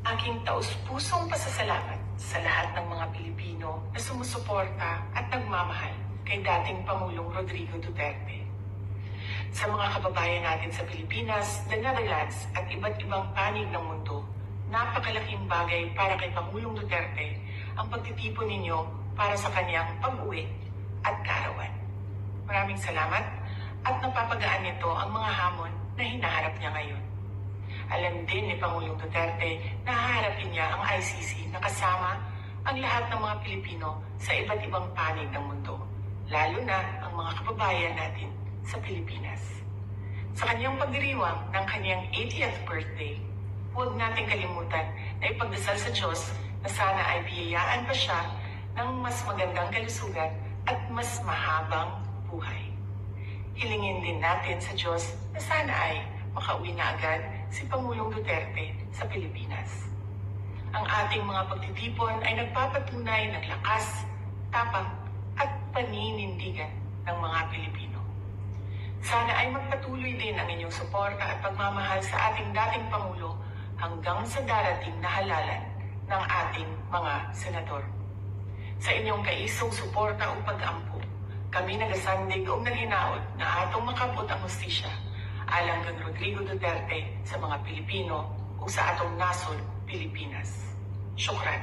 Aking taus-pusong pasasalamat sa lahat ng mga Pilipino na sumusuporta at nagmamahal kay dating Pangulong Rodrigo Duterte. Sa mga kababayan natin sa Pilipinas, the Netherlands at iba't ibang panig ng mundo, napakalaking bagay para kay Pangulong Duterte ang pagtitipon ninyo para sa kanyang pag-uwi at kaarawan. Maraming salamat at napapagaan nito ang mga hamon na hinaharap niya ngayon. Alam din ni Pangulong Duterte na haharapin niya ang ICC na kasama ang lahat ng mga Pilipino sa iba't ibang panig ng mundo, lalo na ang mga kababayan natin sa Pilipinas. Sa kanyang pagdiriwang ng kanyang 80th birthday, huwag nating kalimutan na ipagdasal sa Diyos na sana ay biyayaan pa siya ng mas magandang kalusugan at mas mahabang buhay. Hilingin din natin sa Diyos na sana ay makauwi na agad si Pangulong Duterte sa Pilipinas. Ang ating mga pagtitipon ay nagpapatunay ng lakas, tapang at paninindigan ng mga Pilipino. Sana ay magpatuloy din ang inyong suporta at pagmamahal sa ating dating Pangulo hanggang sa darating na halalan ng ating mga senador. Sa inyong kaisong suporta o pag-ampo, kami nagasandig o naghinaot na atong makabot ang hustisya alang kang Rodrigo Duterte sa mga Pilipino o sa atong nasod, Pilipinas. Syukran.